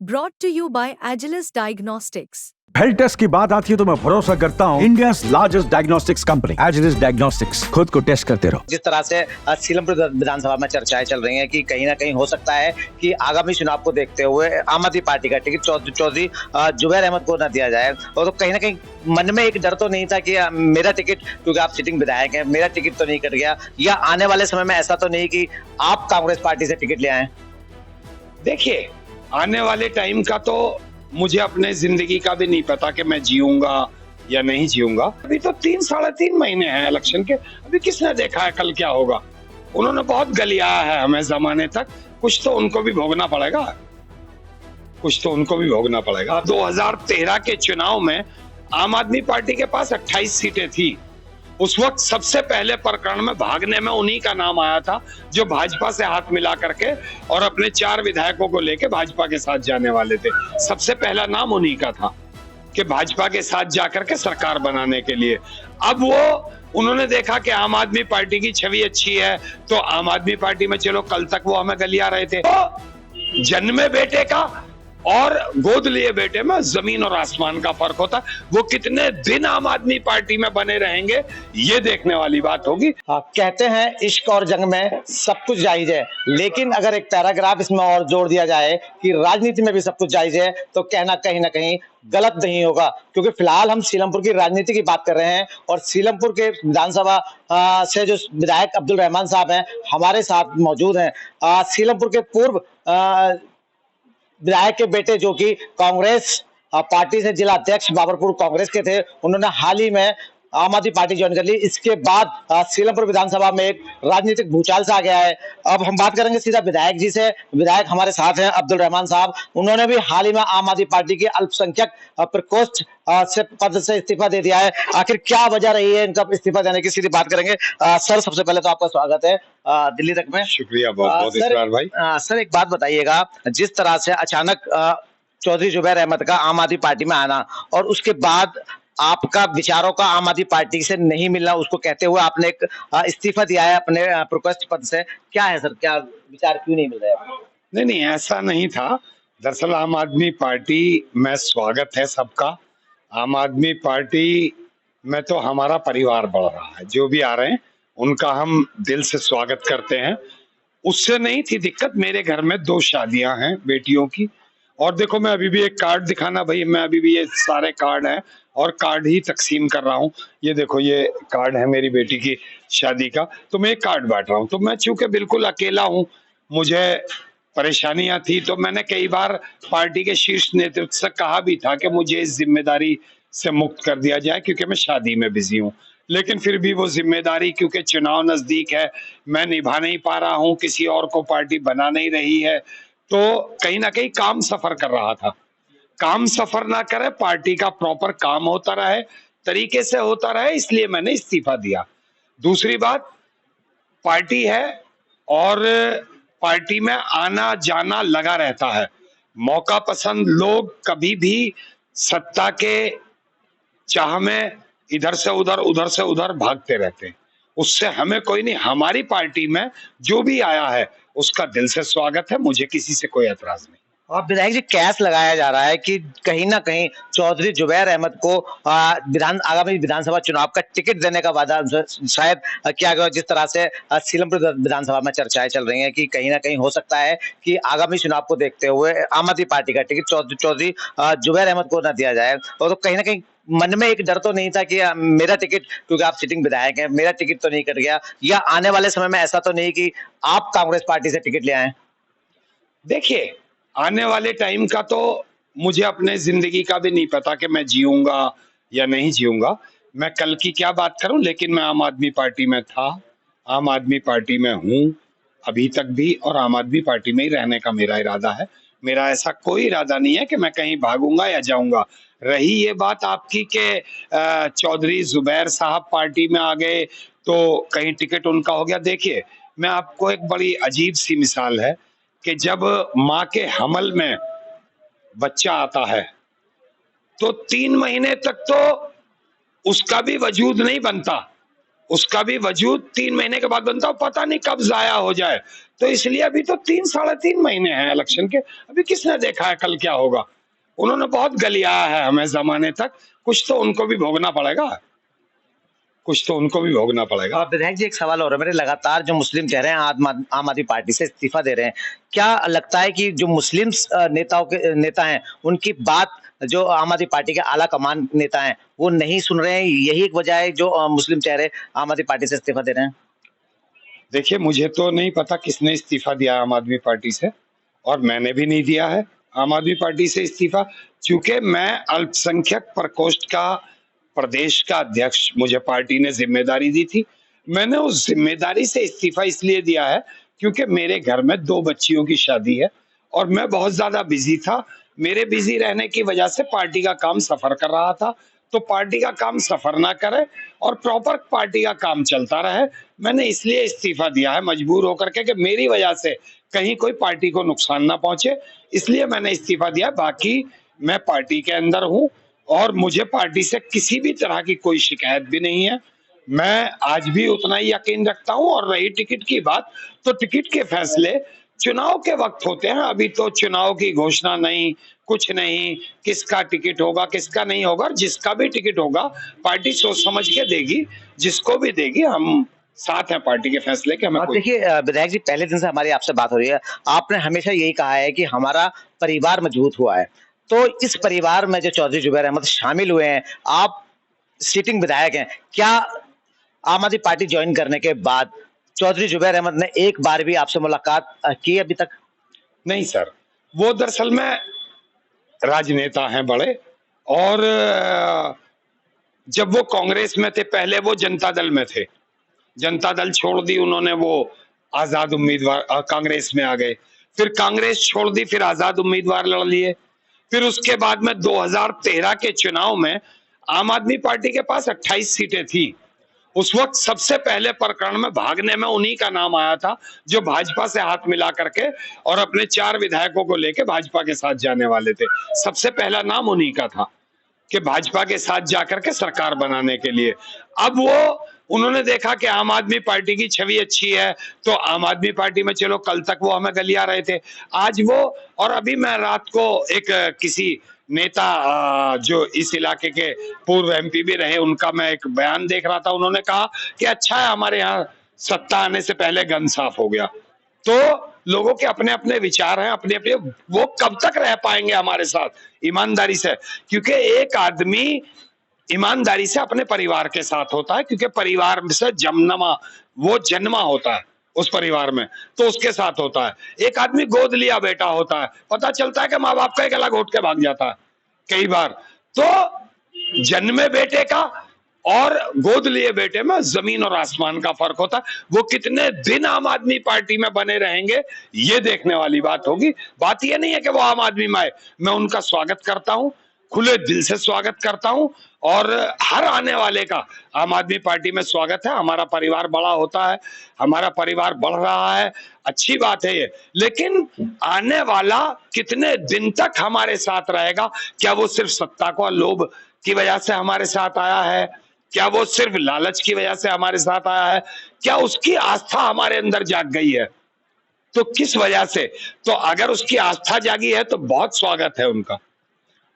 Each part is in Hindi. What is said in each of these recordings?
brought to you by Agilus Diagnostics. Health test की बात आती है तो मैं भरोसा करता हूँ India largest diagnostics company Agilus diagnostics. खुद को टेस्ट करते रहो। जिस तरह से सीलमपुर विधानसभा में चर्चाएं चल रही हैं कि कहीं ना कहीं हो सकता है कि आगामी चुनाव को देखते हुए आम आदमी पार्टी का टिकट चौधरी जुबैर अहमद को न दिया जाए, और तो कहीं ना कहीं मन में एक डर तो नहीं था कि मेरा टिकट, क्योंकि आप सिटिंग विधायक हैं, मेरा टिकट तो नहीं कट गया, या आने वाले समय में ऐसा तो नहीं कि आप कांग्रेस पार्टी से टिकट ले आए? देखिए, आने वाले टाइम का तो मुझे अपने जिंदगी का भी नहीं पता कि मैं जीऊंगा या नहीं जीऊंगा। अभी तो 3-3.5 महीने हैं इलेक्शन के। अभी किसने देखा है कल क्या होगा? उन्होंने बहुत गलियाया है हमें जमाने तक। कुछ तो उनको भी भोगना पड़ेगा, कुछ तो उनको भी भोगना पड़ेगा। 2013 के चुनाव में आम आदमी पार्टी के पास 28 सीटें थी। उस वक्त सबसे पहले प्रकरण में भागने में उन्हीं का नाम आया था जो भाजपा से हाथ मिला करके और अपने 4 विधायकों को लेके भाजपा के साथ जाने वाले थे। सबसे पहला नाम उन्हीं का था कि भाजपा के साथ जाकर के सरकार बनाने के लिए। अब उन्होंने देखा कि आम आदमी पार्टी की छवि अच्छी है तो आम आदमी पार्टी में चलो। कल तक वो हमें गलिया रहे थे। तो जन्मे बेटे का और गोद लिए बेटे में जमीन और आसमान का फर्क होता है। वो कितने दिन आम आदमी पार्टी में बने रहेंगे ये देखने वाली बात होगी। कहते हैं इश्क और जंग में सब कुछ जायज है, लेकिन अगर एक पैराग्राफ इसमें और जोड़ दिया जाए कि राजनीति में भी सब कुछ जायज है तो कहना कहीं ना कहीं गलत नहीं होगा, क्योंकि फिलहाल हम सीलमपुर की राजनीति की बात कर रहे हैं और सीलमपुर के विधानसभा से जो विधायक अब्दुल रहमान साहब हैं हमारे साथ मौजूद हैं। सीलमपुर के पूर्व विधायक के बेटे जो कि कांग्रेस पार्टी से जिला अध्यक्ष बाबरपुर कांग्रेस के थे, उन्होंने हाल ही में आम आदमी पार्टी ज्वाइन कर ली। इसके बाद सीलमपुर विधानसभा में एक राजनीतिक भूचाल सा आ गया है। अब हम बात करेंगे सीधा विधायक जी से। विधायक हमारे साथ हैं अब्दुल रहमान साहब। उन्होंने भी हाल ही में आम आदमी पार्टी के अल्पसंख्यक प्रकोष्ठ से पद से इस्तीफा दे दिया है। आखिर क्या वजह रही है इनका इस्तीफा देने की, सीधी बात करेंगे। सर, सबसे पहले तो आपका स्वागत है दिल्ली तक में। शुक्रिया बहुत बहुत भाई। सर, एक बात बताइएगा, जिस तरह से अचानक चौधरी जुबैर अहमद का आम आदमी पार्टी में आना और उसके बाद आपका विचारों का आम आदमी पार्टी से नहीं मिलना, उसको कहते हुए आपने एक इस्तीफा दिया है अपने प्रकोष्ठ पद से, क्या है सर, क्या विचार, क्यों नहीं मिल रहे हैं? नहीं, ऐसा नहीं था। दरअसल आम आदमी पार्टी में स्वागत है सबका। आम आदमी पार्टी में तो हमारा परिवार बढ़ रहा है। जो भी आ रहे हैं उनका हम दिल से स्वागत करते हैं। उससे नहीं थी दिक्कत। मेरे घर में 2 शादियां हैं बेटियों की। और देखो, मैं अभी भी एक कार्ड दिखाना भाई, मैं अभी भी ये सारे कार्ड हैं और कार्ड ही तकसीम कर रहा हूँ। ये देखो, ये कार्ड है मेरी बेटी की शादी का, तो मैं एक कार्ड बांट रहा हूँ। तो मैं चूंकि बिल्कुल अकेला हूँ, मुझे परेशानियां थी, तो मैंने कई बार पार्टी के शीर्ष नेतृत्व से कहा भी था कि मुझे इस जिम्मेदारी से मुक्त कर दिया जाए क्योंकि मैं शादी में बिजी हूँ। लेकिन फिर भी वो जिम्मेदारी, क्योंकि चुनाव नजदीक है, मैं निभा नहीं पा रहा हूँ, किसी और को पार्टी बना नहीं रही है, तो कहीं ना कहीं काम सफर कर रहा था। काम सफर ना करे, पार्टी का प्रॉपर काम होता रहे, तरीके से होता रहे, इसलिए मैंने इस्तीफा दिया। दूसरी बात, पार्टी है और पार्टी में आना जाना लगा रहता है। मौका पसंद लोग कभी भी सत्ता के चाह में इधर से उधर, उधर से उधर भागते रहते हैं। उससे हमें कोई नहीं। हमारी पार्टी में जो भी आया है उसका दिल से स्वागत है। मुझे किसी से कोई ऐतराज नहीं। और विधायक जी, कैस लगाया जा रहा है कि कहीं ना कहीं चौधरी जुबैर अहमद को आगामी विधानसभा चुनाव का टिकट देने का वादा शायद किया गया। जिस तरह से सीलमपुर विधानसभा में चर्चाएं चल रही हैं कि कहीं ना कहीं हो सकता है कि आगामी चुनाव को देखते हुए आम आदमी पार्टी का टिकट चौधरी जुबैर अहमद को न दिया जाए, और तो कहीं ना कहीं मन में एक डर तो नहीं था कि मेरा टिकट, क्योंकि आप सिटिंग विधायक हैं, मेरा टिकट तो नहीं कट गया, या आने वाले समय में ऐसा तो नहीं कि आप कांग्रेस पार्टी से टिकट ले आए? देखिए, आने वाले टाइम का तो मुझे अपने जिंदगी का भी नहीं पता कि मैं जीऊंगा या नहीं जीऊंगा। मैं कल की क्या बात करूं, लेकिन मैं आम आदमी पार्टी में था, आम आदमी पार्टी में हूं अभी तक भी, और आम आदमी पार्टी में ही रहने का मेरा इरादा है। मेरा ऐसा कोई इरादा नहीं है कि मैं कहीं भागूंगा या जाऊंगा। रही ये बात आपकी कि चौधरी जुबैर साहब पार्टी में आ गए तो कहीं टिकट उनका हो गया। देखिए, मैं आपको एक बड़ी अजीब सी मिसाल है कि जब माँ के हमल में बच्चा आता है तो 3 महीने तक तो उसका भी वजूद नहीं बनता, उसका भी वजूद 3 महीने के बाद बनता है, पता नहीं कब जाया हो जाए। तो इसलिए अभी तो 3 साढ़े 3 महीने हैं इलेक्शन के, अभी किसने देखा है कल क्या होगा। उन्होंने बहुत गलियाया है हमें जमाने तक, कुछ तो उनको भी भोगना पड़ेगा, कुछ तो उनको भी भोगना पड़ेगा। विधायक जी, एक सवाल और है मेरे, लगातार जो मुस्लिम चेहरे हैं आम आदमी पार्टी से इस्तीफा दे रहे हैं, क्या लगता है कि जो मुस्लिम नेता हैं उनकी बात जो आम आदमी पार्टी के आला कमान नेता हैं वो नहीं सुन रहे हैं, यही एक वजह है जो मुस्लिम चेहरे आम आदमी पार्टी से इस्तीफा दे रहे हैं? देखिए, मुझे तो नहीं पता किसने इस्तीफा दिया आम आदमी पार्टी से, और मैंने भी नहीं दिया है आम आदमी पार्टी से इस्तीफा, क्योंकि मैं अल्पसंख्यक प्रकोष्ठ का प्रदेश का अध्यक्ष, मुझे पार्टी ने जिम्मेदारी दी थी। मैंने उस जिम्मेदारी से इस्तीफा इसलिए दिया है क्योंकि मेरे घर में 2 बच्चियों की शादी है और मैं बहुत ज्यादा बिजी था। मेरे बिजी रहने की वजह से पार्टी का काम सफर कर रहा था, तो पार्टी का काम सफर ना करे और प्रॉपर पार्टी का काम चलता रहे, मैंने इसलिए इस्तीफा दिया है मजबूर होकर के कि मेरी वजह से कहीं कोई पार्टी को नुकसान ना पहुंचे, इसलिए मैंने इस्तीफा दिया। बाकी मैं पार्टी के अंदर हूं और मुझे पार्टी से किसी भी तरह की कोई शिकायत भी नहीं है। मैं आज भी उतना ही यकीन रखता हूं। और रही टिकट की बात, तो टिकट के फैसले चुनाव के वक्त होते हैं, अभी तो चुनाव की घोषणा नहीं, कुछ नहीं, किसका टिकट होगा किसका नहीं होगा, जिसका भी टिकट होगा पार्टी सोच समझ के देगी, जिसको भी देगी। हम साथ हैं पार्टी के फैसले के। हमें देखिए विधायक जी, पहले दिन से हमारी आपसे बात हो रही है, आपने हमेशा यही कहा है कि हमारा परिवार मजबूत हुआ है, तो इस परिवार में जो चौधरी जुबैर अहमद शामिल हुए हैं, आप सिटिंग विधायक हैं, क्या आम आदमी पार्टी ज्वाइन करने के बाद चौधरी जुबैर अहमद ने एक बार भी आपसे मुलाकात की अभी तक? नहीं सर, वो दरअसल में राजनेता हैं बड़े, और जब वो कांग्रेस में थे, पहले वो जनता दल में थे, जनता दल छोड़ दी उन्होंने, वो आजाद उम्मीदवार कांग्रेस में आ गए, फिर कांग्रेस छोड़ दी, फिर आजाद उम्मीदवार लड़ लिए, फिर उसके बाद में 2013 के चुनाव में आम आदमी पार्टी के पास 28 सीटें थी। उस वक्त सबसे पहले प्रकरण में भागने में उन्हीं का नाम आया था, जो भाजपा से हाथ मिला करके और अपने 4 विधायकों को लेके भाजपा के साथ जाने वाले थे। सबसे पहला नाम उन्हीं का था कि भाजपा के साथ जाकर के सरकार बनाने के लिए। अब वो उन्होंने देखा कि आम आदमी पार्टी की छवि अच्छी है, तो आम आदमी पार्टी में चलो, कल तक वो हमें गलिया रहे थे, आज वो, और अभी मैं रात को एक किसी नेता जो इस इलाके के पूर्व एमपी भी रहे, उनका मैं एक बयान देख रहा था, उन्होंने कहा कि अच्छा है हमारे यहाँ सत्ता आने से पहले गन साफ हो गया। तो लोगों के अपने अपने विचार हैं, अपने अपने, वो कब तक रह पाएंगे हमारे साथ ईमानदारी से, क्योंकि एक आदमी ईमानदारी से अपने परिवार के साथ होता है, क्योंकि परिवार से वो जन्मा होता है उस परिवार में, तो उसके साथ होता है। एक आदमी गोद लिया बेटा होता है, पता चलता है कि माँ बाप का एक अलग घोट के भाग जाता है कई बार। तो जन्मे बेटे का और गोद लिए बेटे में जमीन और आसमान का फर्क होता है। वो कितने दिन आम आदमी पार्टी में बने रहेंगे, ये देखने वाली बात होगी। बात ये नहीं है कि वो आम आदमी में आए, मैं उनका स्वागत करता हूं, खुले दिल से स्वागत करता हूं, और हर आने वाले का आम आदमी पार्टी में स्वागत है। हमारा परिवार बड़ा होता है, हमारा परिवार बढ़ रहा है, अच्छी बात है ये, लेकिन आने वाला कितने दिन तक हमारे साथ रहेगा? क्या वो सिर्फ सत्ता को लोभ की वजह से हमारे साथ आया है? क्या वो सिर्फ लालच की वजह से हमारे साथ आया है? क्या उसकी आस्था हमारे अंदर जाग गई है? तो किस वजह से? तो अगर उसकी आस्था जागी है तो बहुत स्वागत है उनका।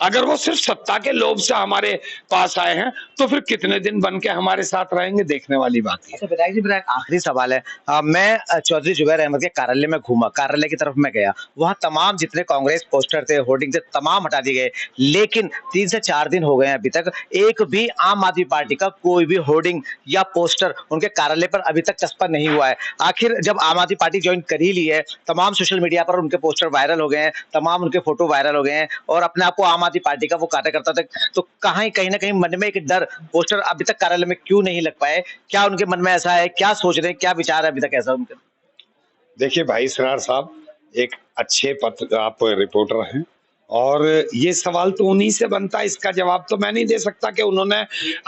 अगर वो सिर्फ सत्ता के लोभ से हमारे पास आए हैं तो फिर कितने दिन बन के हमारे साथ रहेंगे, देखने वाली बात है। अच्छा विधायक जी, मेरा एक आखिरी सवाल है, मैं चौधरी जुबैर अहमद के कार्यालय में घूमा, कार्यालय की तरफ मैं गया, वहां तमाम जितने कांग्रेस पोस्टर थे, होर्डिंग थे, तमाम हटा दिए गए, लेकिन 3 से 4 दिन हो गए हैं, अभी तक एक भी आम आदमी पार्टी का कोई भी होर्डिंग या पोस्टर उनके कार्यालय पर अभी तक चस्पा नहीं हुआ है। आखिर जब आम आदमी पार्टी ज्वाइन कर ही ली है, तमाम सोशल मीडिया पर उनके पोस्टर वायरल हो गए हैं, तमाम उनके फोटो वायरल हो गए हैं, और अपने आप को आम आदमी पार्टी का वो कार्यकर्ता थे, तो कहीं ना कहीं मन में एक डर, पोस्टर अभी तक कार्यालय में क्यों नहीं लग पाए? क्या उनके मन में ऐसा है, क्या सोच रहे हैं, क्या विचार है अभी तक ऐसा उनके? देखिए भाई सरार साहब, एक अच्छे आप रिपोर्टर हैं और ये सवाल तो उन्हीं से बनता है, इसका जवाब तो मैं नहीं दे सकता कि उन्होंने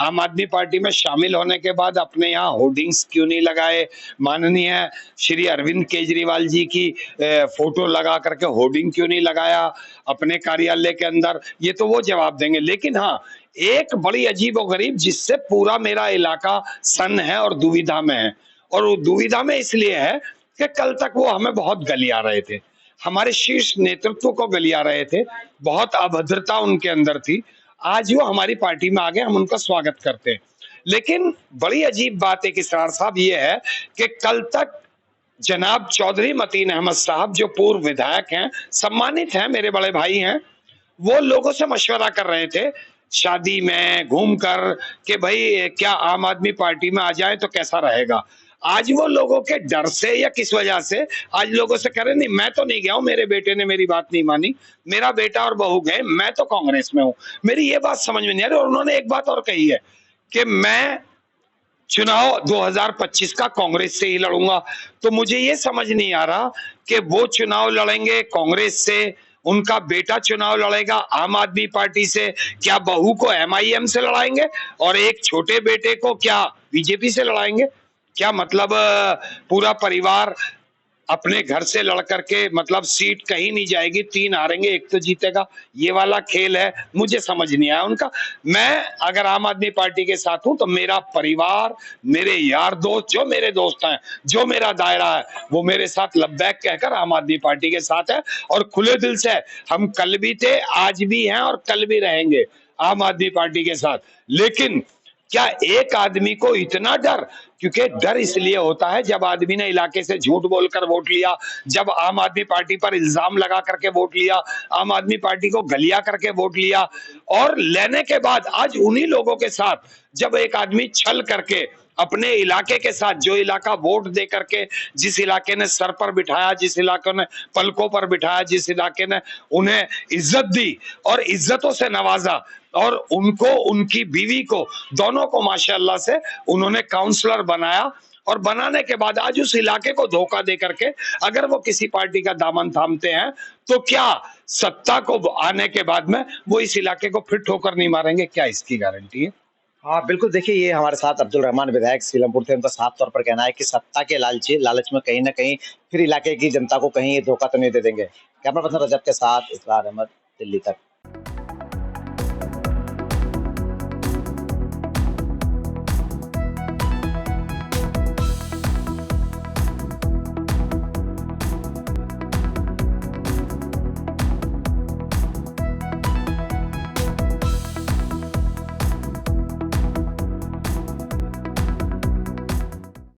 आम आदमी पार्टी में शामिल होने के बाद अपने यहाँ होर्डिंग्स क्यों नहीं लगाए, माननीय श्री अरविंद केजरीवाल जी की फोटो लगा करके होर्डिंग क्यों नहीं लगाया अपने कार्यालय के अंदर, ये तो वो जवाब देंगे। लेकिन हाँ, एक बड़ी अजीबोगरीब जिससे पूरा मेरा इलाका सन्न है और दुविधा में है, और वो दुविधा में इसलिए है कि कल तक वो हमें बहुत गलिया रहे थे, हमारे शीर्ष नेतृत्व को गलिया रहे थे, बहुत अभद्रता उनके अंदर थी। आज वो हमारी पार्टी में आ गए, हम उनका स्वागत करते हैं। लेकिन बड़ी अजीब बात है कि इसरार साहब ये है कि कल तक जनाब चौधरी मतीन अहमद साहब जो पूर्व विधायक हैं, सम्मानित हैं, मेरे बड़े भाई हैं, वो लोगों से मशवरा कर रहे थे शादी में घूमकर कि भाई क्या आम आदमी पार्टी में आ जाए तो कैसा रहेगा। आज वो लोगों के डर से या किस वजह से आज लोगों से कह रहे नहीं, मैं तो नहीं गया हूं, मेरे बेटे ने मेरी बात नहीं मानी, मेरा बेटा और बहू गए, मैं तो कांग्रेस में हूं। मेरी ये बात समझ में नहीं आ रही। और उन्होंने एक बात और कही है कि मैं चुनाव 2025 का कांग्रेस से ही लड़ूंगा। तो मुझे ये समझ नहीं आ रहा कि वो चुनाव लड़ेंगे कांग्रेस से, उनका बेटा चुनाव लड़ेगा आम आदमी पार्टी से, क्या बहू को एमआईएम से लड़ाएंगे और एक छोटे बेटे को क्या बीजेपी से लड़ाएंगे? क्या मतलब पूरा परिवार अपने घर से लड़ करके, मतलब सीट कहीं नहीं जाएगी, 3 हारेंगे 1 तो जीतेगा, ये वाला खेल है, मुझे समझ नहीं आया उनका। मैं अगर आम आदमी पार्टी के साथ हूं तो मेरा परिवार, मेरे यार दोस्त, जो मेरे दोस्त हैं, जो मेरा दायरा है, वो मेरे साथ लब्बैक कहकर आम आदमी पार्टी के साथ है और खुले दिल से हम कल भी थे, आज भी हैं और कल भी रहेंगे आम आदमी पार्टी के साथ। लेकिन क्या एक आदमी को इतना डर, क्योंकि डर इसलिए होता है जब आदमी ने इलाके से झूठ बोलकर वोट लिया, जब आम आदमी पार्टी पर इल्जाम लगा करके वोट लिया, आम आदमी पार्टी को गलिया करके वोट लिया, और लेने के बाद आज उन्हीं लोगों के साथ जब एक आदमी छल करके अपने इलाके के साथ, जो इलाका वोट दे करके, जिस इलाके ने सर पर बिठाया, जिस इलाके ने पलकों पर बिठाया, जिस इलाके ने उन्हें इज्जत दी और इज्जतों से नवाजा, और उनको, उनकी बीवी को, दोनों को माशाअल्लाह से उन्होंने काउंसलर बनाया, और बनाने के बाद आज उस इलाके को धोखा दे करके अगर वो किसी पार्टी का दामन थामते हैं तो क्या सत्ता को आने के बाद में वो इस इलाके को फिर ठोकर नहीं मारेंगे? क्या इसकी गारंटी है? हाँ बिल्कुल, देखिए ये हमारे साथ अब्दुल रहमान विधायक सीलमपुर थे, उनका साफ तौर पर कहना है कि सत्ता के लालच में कहीं ना कहीं फिर इलाके की जनता को कहीं ये धोखा तो नहीं दे देंगे। कैमरा पर्सन रजब के साथ इसरार अहमद, दिल्ली तक।